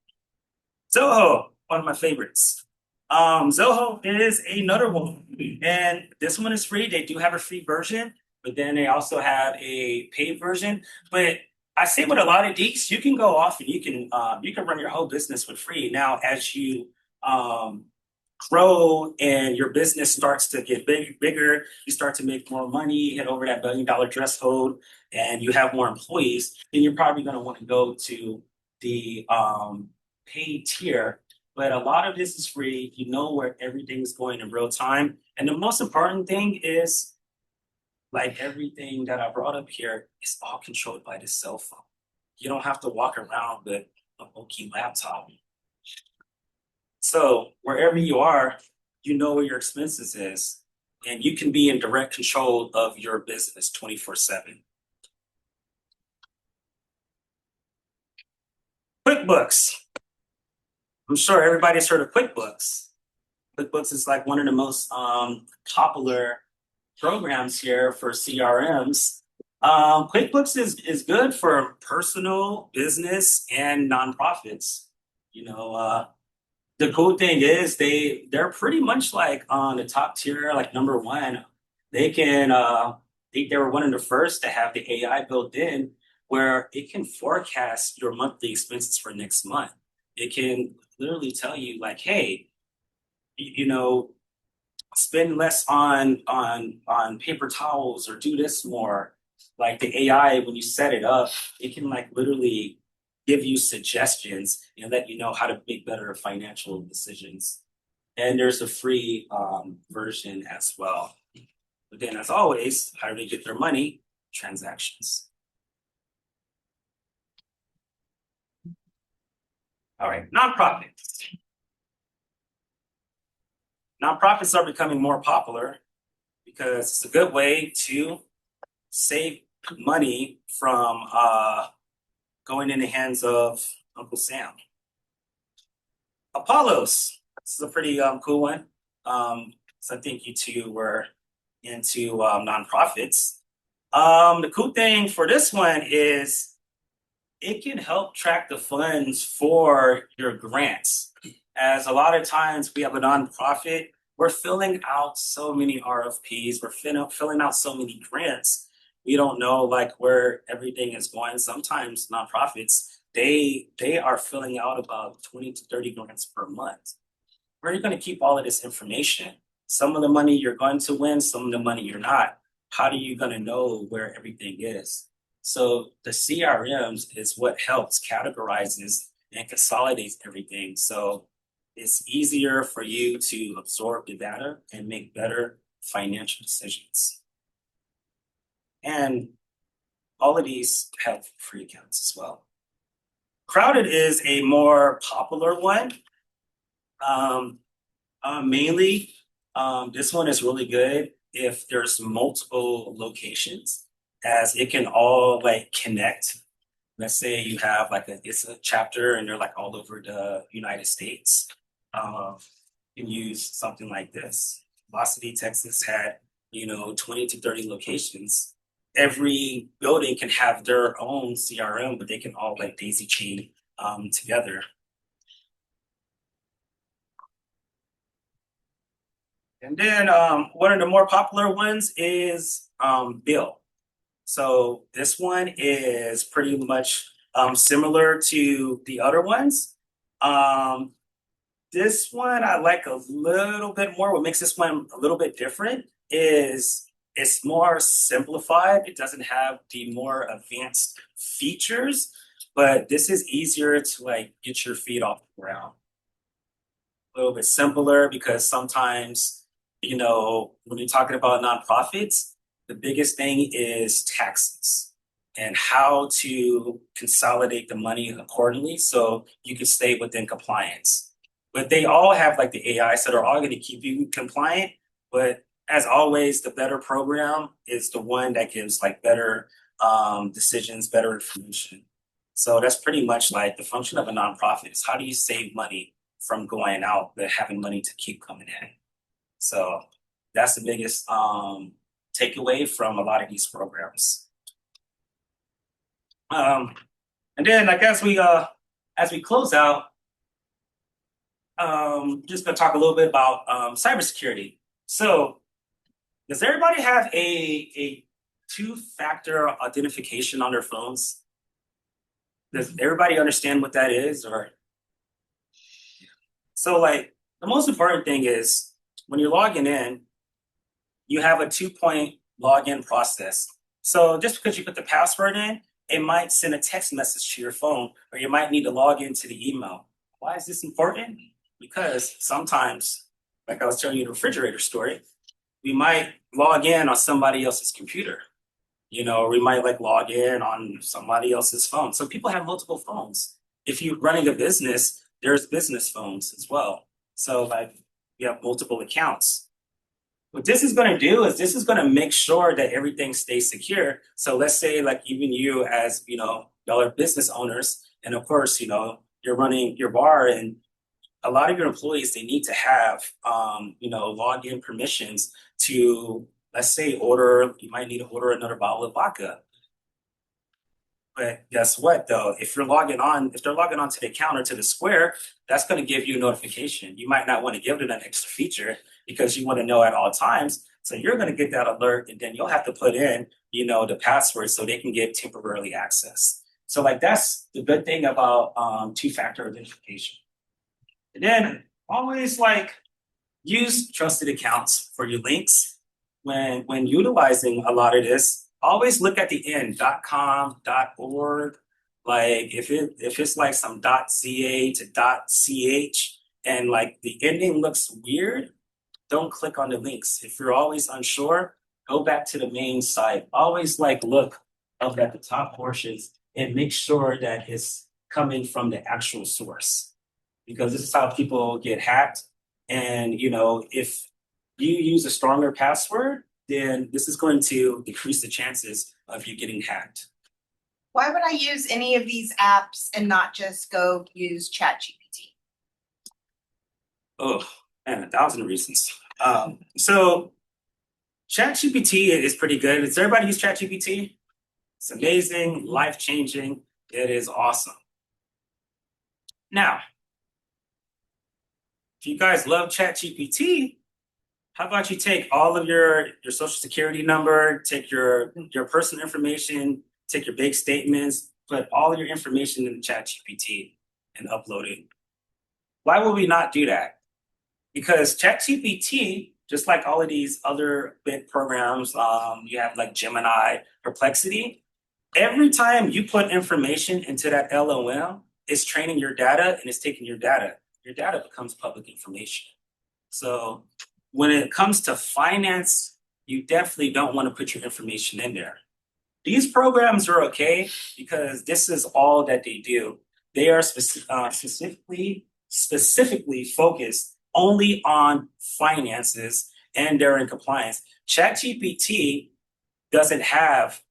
Zoho, one of my favorites. Zoho is another one, and this one is free. They do have a free version, but then they also have a paid version. But I say with a lot of these, you can go off and you can run your whole business for free. Now, as you grow and your business starts to get bigger, you start to make more money, hit over that $1 billion threshold, and you have more employees, then you're probably going to want to go to the paid tier. But a lot of this is free. You know where everything's going in real time. And the most important thing is, like everything that I brought up here, is all controlled by the cell phone. You don't have to walk around with a bulky laptop. So wherever you are, you know where your expenses is, and you can be in direct control of your business 24/7. QuickBooks. I'm sure everybody's heard of QuickBooks. QuickBooks is like one of the most popular programs here for CRMs. QuickBooks is good for personal, business, and nonprofits. The cool thing is they're pretty much like on the top tier, like number one. They can they were one of the first to have the AI built in where it can forecast your monthly expenses for next month. It can literally tell you like, hey, you know, spend less on paper towels or do this more. Like the AI, when you set it up, it can like literally give you suggestions and let you know how to make better financial decisions. And there's a free version as well. But then, as always, how do they get their money? Transactions. All right, nonprofits. Nonprofits are becoming more popular because it's a good way to save money from going in the hands of Uncle Sam. Apollos. This is a pretty cool one. So I think you two were into nonprofits. The cool thing for this one is it can help track the funds for your grants. As a lot of times we have a nonprofit, we're filling out so many RFPs, we're filling out so many grants. We don't know like where everything is going. Sometimes nonprofits, they are filling out about 20 to 30 grants per month. Where are you going to keep all of this information? Some of the money you're going to win, some of the money you're not. How are you going to know where everything is? So the CRMs is what helps categorizes and consolidates everything. So it's easier for you to absorb the data and make better financial decisions. And all of these have free accounts as well. Crowded is a more popular one. Mainly, this one is really good if there's multiple locations, as it can all like connect. Let's say you have like it's a chapter and they're like all over the United States. You can use something like this. Velocity, Texas had 20 to 30 locations. Every building can have their own CRM, but they can all like daisy chain together. And then one of the more popular ones is Bill. So this one is pretty much similar to the other ones. This one I like a little bit more. What makes this one a little bit different is it's more simplified. It doesn't have the more advanced features, but this is easier to like get your feet off the ground. A little bit simpler because sometimes, when you're talking about nonprofits, the biggest thing is taxes. and how to consolidate the money accordingly so you can stay within compliance. But they all have like the AIs that are all going to keep you compliant. But as always, the better program is the one that gives like better decisions, better information. So that's pretty much like the function of a nonprofit is how do you save money from going out but having money to keep coming in. So that's the biggest takeaway from a lot of these programs. And then like as we close out, just gonna talk a little bit about cybersecurity. So does everybody have a two-factor authentication on their phones? Does everybody understand what that is? Or so like the most important thing is when you're logging in, you have a 2-point login process. So just because you put the password in, it might send a text message to your phone, or you might need to log into the email. Why is this important? Because sometimes, like I was telling you the refrigerator story, we might log in on somebody else's computer. You know, we might like log in on somebody else's phone. So people have multiple phones. If you're running a business, there's business phones as well. So like you have multiple accounts. What this is going to do is this is going to make sure that everything stays secure. So let's say like even you as, you know, y'all are business owners, and of course, you know, you're running your bar and a lot of your employees, they need to have, you know, login permissions to, let's say, you might need to order another bottle of vodka. But guess what, though? If they're logging on to the account or to the square, that's going to give you a notification. You might not want to give them that extra feature because you want to know at all times. So you're going to get that alert, and then you'll have to put in, you know, the password so they can get temporarily access. So like that's the good thing about two-factor authentication. And then always like use trusted accounts for your links. When utilizing a lot of this, always look at the end, .com, .org. Like if it's like some .ca to .ch and like the ending looks weird, don't click on the links. If you're always unsure, go back to the main site. Always like look up at the top portions and make sure that it's coming from the actual source. Because this is how people get hacked. And you know, if you use a stronger password, then this is going to decrease the chances of you getting hacked. Why would I use any of these apps and not just go use ChatGPT? Oh, man, 1,000 reasons. So ChatGPT is pretty good. Does everybody use ChatGPT? It's amazing, life-changing. It is awesome. Now, if you guys love ChatGPT, how about you take all of your social security number, take your personal information, take your bank statements, put all of your information in ChatGPT and upload it. Why would we not do that? Because ChatGPT, just like all of these other big programs, you have like Gemini, Perplexity, every time you put information into that LLM, it's training your data and it's taking your data. Your data becomes public information. So when it comes to finance, you definitely don't want to put your information in there. These programs are okay because this is all that they do. They are specifically focused only on finances and they're in compliance. ChatGPT doesn't have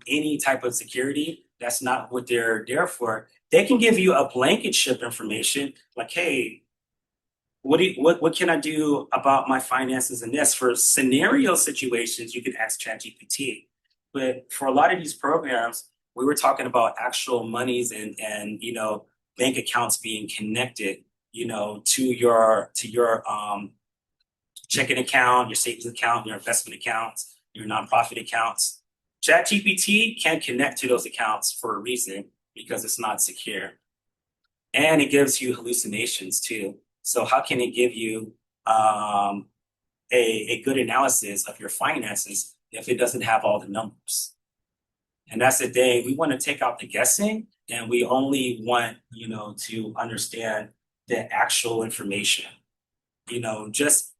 any type of security. That's not what they're there for. They can give you a blanket ship information like, hey, what can I do about my finances in this? For scenario situations, you can ask ChatGPT. But for a lot of these programs, we were talking about actual monies and you know, bank accounts being connected, you know, to your checking account, your savings account, your investment accounts, your nonprofit accounts. ChatGPT can connect to those accounts for a reason because it's not secure. And it gives you hallucinations too. So how can it give you a good analysis of your finances if it doesn't have all the numbers? And that's the thing. We want to take out the guessing and we only want, you know, to understand the actual information. You know, just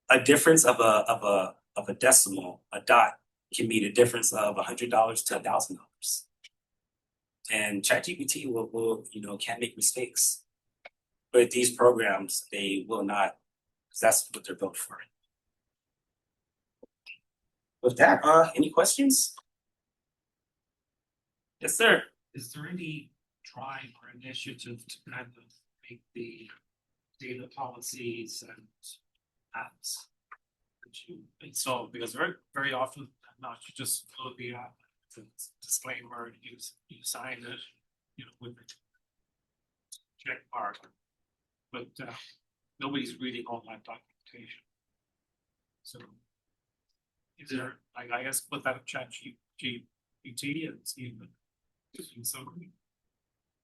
a difference of a decimal, a dot, can be the difference of $100 to $1,000. And ChatGPT will can make mistakes. But these programs, they will not, because that's what they're built for. With that, any questions? Yes, sir. Is there any drive or initiative to kind of make the data policies and apps that you install? Because very often, not just fill the app, it's a disclaimer, and you sign it, with the check mark. But nobody's reading all that documentation. So is there, I guess, put that in ChatGPT and see if it's something.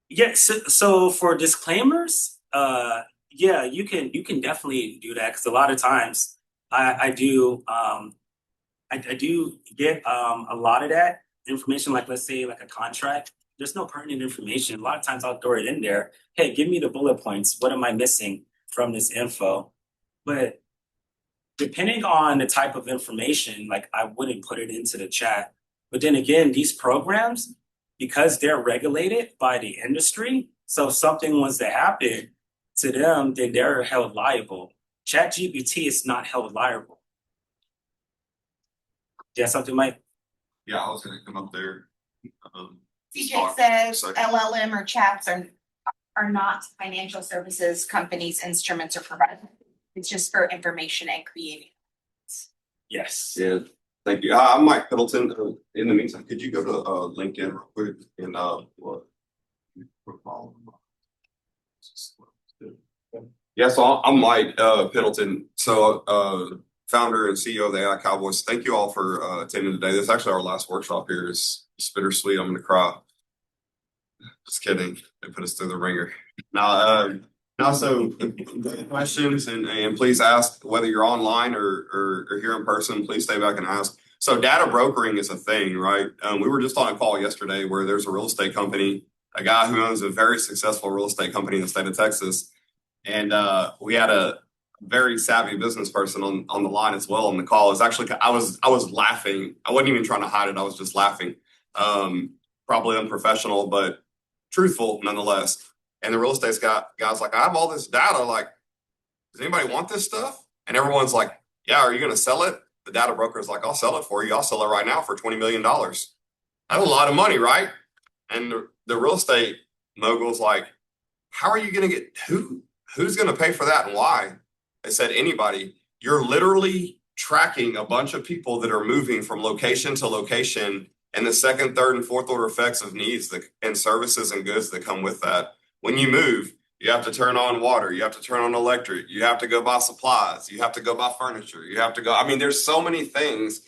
Yeah, so for disclaimers, yeah, you can definitely do that because a lot of times I do I do get a lot of that information, like let's say like a contract. There's no pertinent information. A lot of times I'll throw it in there. Hey, give me the bullet points. What am I missing from this info? But depending on the type of information, like I wouldn't put it into the chat. But then again, these programs, because they're regulated by the industry, so if something was to happen to them, then they're held liable. ChatGPT is not held liable. Yeah, something might. Yeah, I was gonna come up there. CJ says LLM or chats are not financial services companies, instruments, or providers. It's just for information and creating. Yes. Yeah, thank you. Hi, I'm Mike Middleton. In the meantime, could you go to LinkedIn real quick and what? Yeah, so I'm Mike Piddleton. So founder and CEO of the AI Cowboys. Thank you all for attending today. This is actually our last workshop here. It's bittersweet. I'm gonna cry. Just kidding. They put us through the ringer. Now, so questions and please ask whether you're online or here in person. Please stay back and ask. So data brokering is a thing, right? We were just on a call yesterday where there's a real estate company, a guy who owns a very successful real estate company in the state of Texas, and we had a very savvy business person on the line as well on the call. It was actually I was laughing. I wasn't even trying to hide it. I was just laughing. Probably unprofessional, but truthful nonetheless. And the real estate guy's like, I have all this data. Like, does anybody want this stuff? And everyone's like, yeah, are you going to sell it? The data broker's like, I'll sell it for you. I'll sell it right now for $20 million. That's a lot of money, right? And the real estate mogul's like, how are you going to get who's going to pay for that and why? They said, anybody. You're literally tracking a bunch of people that are moving from location to location and the second, third, and fourth order effects of needs and services and goods that come with that. When you move, you have to turn on water, you have to turn on electric, you have to go buy supplies, you have to go buy furniture, you have to go. I mean, there's so many things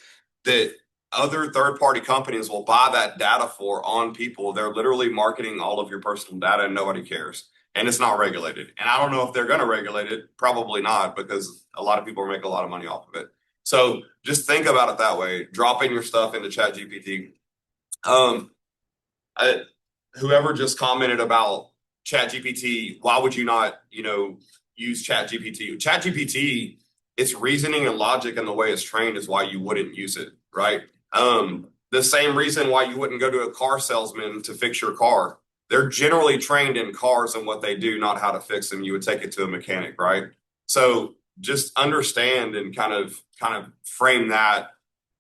that other third-party companies will buy that data for on people. They're literally marketing all of your personal data and nobody cares. And it's not regulated. And I don't know if they're going to regulate it. Probably not, because a lot of people are making a lot of money off of it. So just think about it that way. Dropping your stuff into ChatGPT. Whoever just commented about ChatGPT, why would you not, use ChatGPT? ChatGPT, its reasoning and logic and the way it's trained is why you wouldn't use it, right? The same reason why you wouldn't go to a car salesman to fix your car. They're generally trained in cars and what they do, not how to fix them. You would take it to a mechanic, right? So just understand and kind of frame that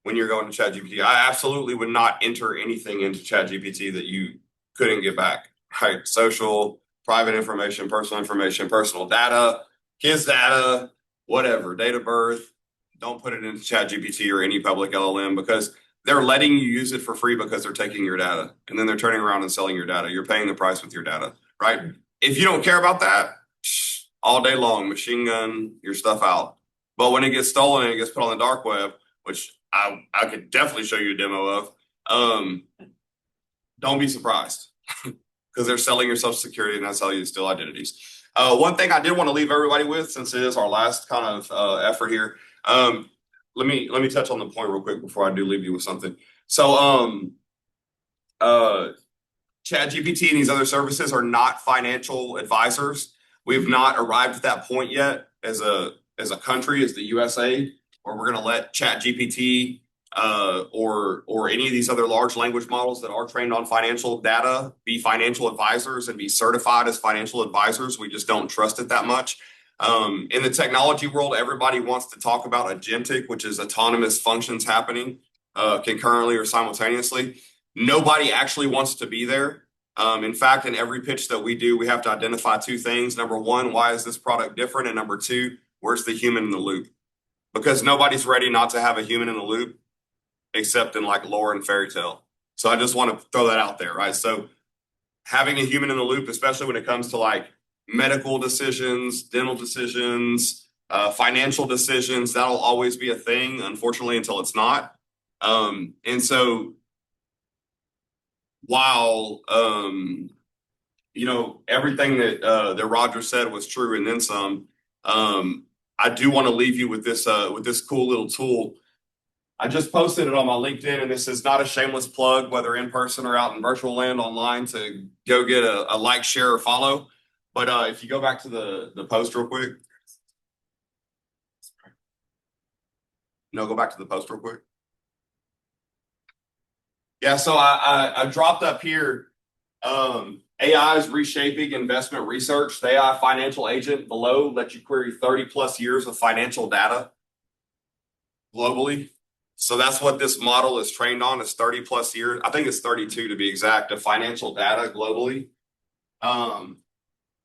when you're going to ChatGPT. I absolutely would not enter anything into ChatGPT that you couldn't get back, right? Social, private information, personal data, kids data, whatever, date of birth. Don't put it into ChatGPT or any public LLM because they're letting you use it for free because they're taking your data and then they're turning around and selling your data. You're paying the price with your data, right? If you don't care about that, all day long, machine gun your stuff out. But when it gets stolen and it gets put on the dark web, which I could definitely show you a demo of, don't be surprised because they're selling your social security and that's how you steal identities. One thing I did want to leave everybody with, since it is our last kind of effort here, let me touch on the point real quick before I do leave you with something. So ChatGPT and these other services are not financial advisors. We've not arrived at that point yet as a country, as the USA, where we're going to let ChatGPT or any of these other large language models that are trained on financial data be financial advisors and be certified as financial advisors. We just don't trust it that much. In the technology world, everybody wants to talk about agentic, which is autonomous functions happening concurrently or simultaneously. Nobody actually wants to be there. In fact, in every pitch that we do, we have to identify two things. Number one, why is this product different? And number two, where's the human in the loop? Because nobody's ready not to have a human in the loop, except in like lore and fairy tale. So I just want to throw that out there, right? So having a human in the loop, especially when it comes to like medical decisions, dental decisions, financial decisions, that'll always be a thing, unfortunately, until it's not. And so while everything that Roger said was true and then some, I do want to leave you with this cool little tool. I just posted it on my LinkedIn, and this is not a shameless plug, whether in person or out in virtual land online, to go get a like, share, or follow. But if you go back to the post real quick. No, go back to the post real quick. Yeah, so I dropped up here, AI is reshaping investment research. The AI financial agent below lets you query 30 plus years of financial data globally. So that's what this model is trained on, is 30 plus years. I think it's 32 to be exact, of financial data globally.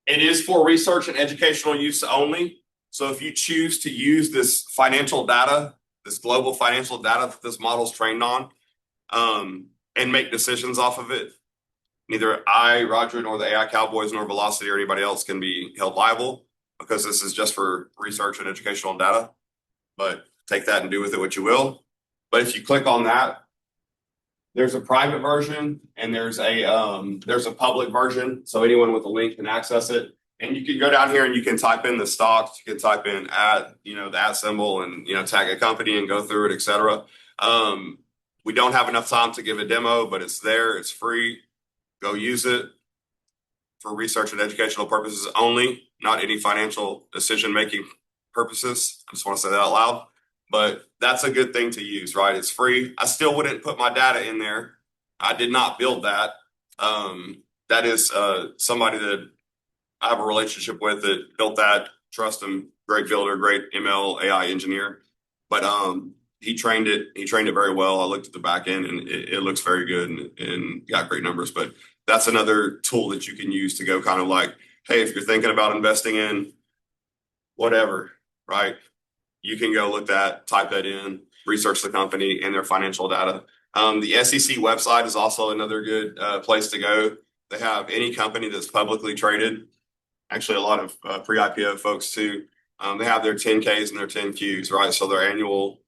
It is for research and educational use only. So if you choose to use this financial data, this global financial data that this model is trained on, and make decisions off of it, neither I, Roger, nor the AI Cowboys, nor Velocity, or anybody else can be held liable, because this is just for research and educational data. But take that and do with it what you will. But if you click on that, there's a private version and there's a public version. So anyone with a link can access it. And you can go down here and you can type in the stocks, you can type in the at symbol, and tag a company and go through it, etc. We don't have enough time to give a demo, but it's there, it's free. Go use it for research and educational purposes only, not any financial decision-making purposes. I just want to say that out loud. But that's a good thing to use, right? It's free. I still wouldn't put my data in there. I did not build that. That is somebody that I have a relationship with that built that. Trust him, great builder, great ML AI engineer. But he trained it very well. I looked at the back end, and it looks very good and got great numbers. But that's another tool that you can use to go kind of like, hey, if you're thinking about investing in whatever, right? You can go look that, type that in, research the company and their financial data. The SEC website is also another good place to go. They have any company that's publicly traded. Actually, a lot of pre-IPO folks too. They have their 10Ks and their 10Qs, right? So their annual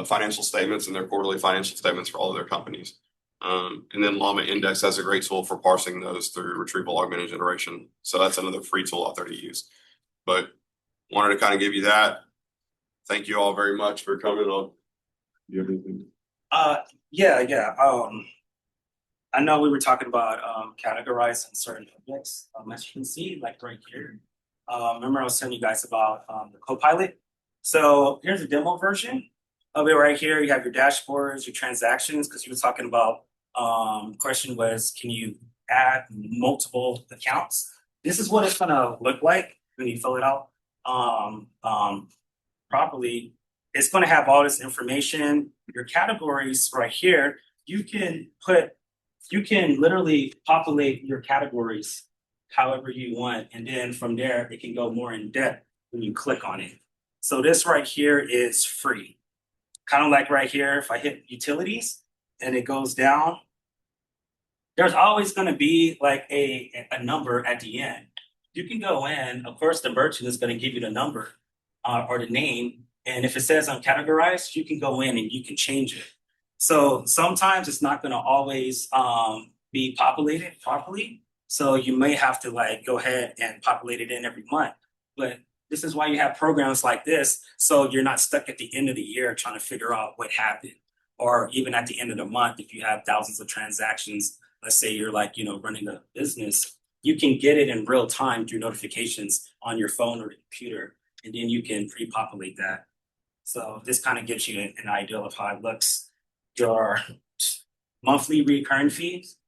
financial statements and their quarterly financial statements for all of their companies. And then Llama Index has a great tool for parsing those through retrieval augmented generation. So that's another free tool out there to use. But wanted to kind of give you that. Thank you all very much for coming on. Do you have anything? Yeah. I know we were talking about categorizing certain objects. As you can see, like right here. Remember I was telling you guys about the Copilot. So here's a demo version of it right here. You have your dashboards, your transactions, because you were talking about question was, can you add multiple accounts? This is what it's gonna look like when you fill it out properly. It's going to have all this information, your categories right here. You can literally populate your categories however you want. And then from there, it can go more in depth when you click on it. So this right here is free. Kind of like right here, if I hit utilities and it goes down, there's always going to be like a number at the end. You can go in, of course, the merchant is going to give you the number or the name. And if it says uncategorized, you can go in and you can change it. So sometimes it's not going to always be populated properly. So you may have to like go ahead and populate it in every month. But this is why you have programs like this. So you're not stuck at the end of the year trying to figure out what happened. Or even at the end of the month, if you have thousands of transactions, let's say you're like, running a business, you can get it in real time through notifications on your phone or computer, and then you can pre-populate that. So this kind of gives you an idea of how it looks. Your monthly recurring fees.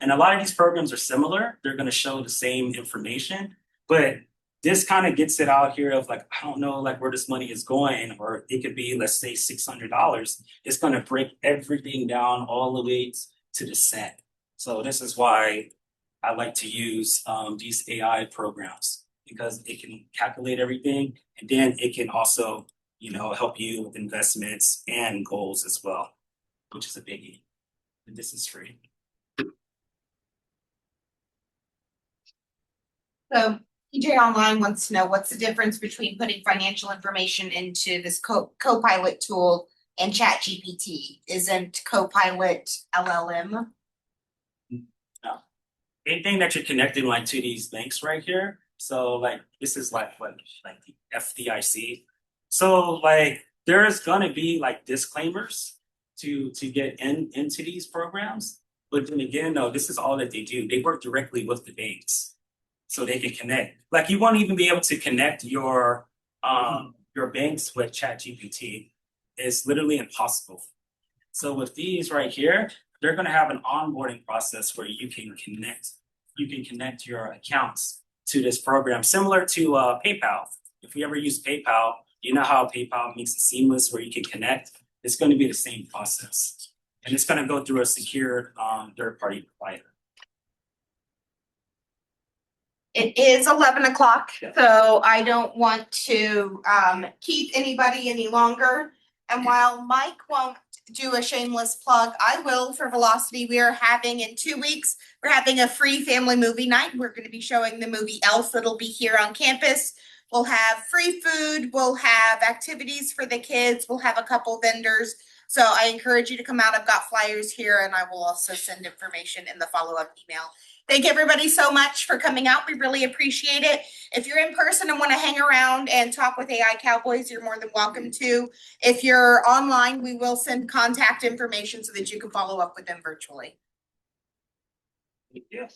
And a lot of these programs are similar. They're going to show the same information, but this kind of gets it out here of like, I don't know, like where this money is going, or it could be, let's say $600. It's going to break everything down all the way to the cent. So this is why I like to use these AI programs, because it can calculate everything, and then it can also, help you with investments and goals as well, which is a biggie. And this is free. So TJ Online wants to know what's the difference between putting financial information into this Copilot tool and ChatGPT? Isn't Copilot LLM? No. Anything that you're connecting like to these links right here. So like this is like what, like the FDIC. So like there's gonna be like disclaimers to get into these programs. But then again, no, this is all that they do. They work directly with the banks. So they can connect. Like you won't even be able to connect your banks with ChatGPT. It's literally impossible. So with these right here, they're going to have an onboarding process where you can connect your accounts to this program, similar to PayPal. If you ever use PayPal, you know how PayPal makes it seamless where you can connect. It's going to be the same process, and it's going to go through a secured third-party provider. It is 11 o'clock, so I don't want to keep anybody any longer. And while Mike won't do a shameless plug, I will for Velocity. We are having in 2 weeks, we're having a free family movie night. We're going to be showing the movie Elf. It'll be here on campus. We'll have free food. We'll have activities for the kids. We'll have a couple vendors. So I encourage you to come out. I've got flyers here, and I will also send information in the follow-up email. Thank everybody so much for coming out. We really appreciate it. If you're in person and want to hang around and talk with AI Cowboys, you're more than welcome to. If you're online, we will send contact information so that you can follow up with them virtually. Yes.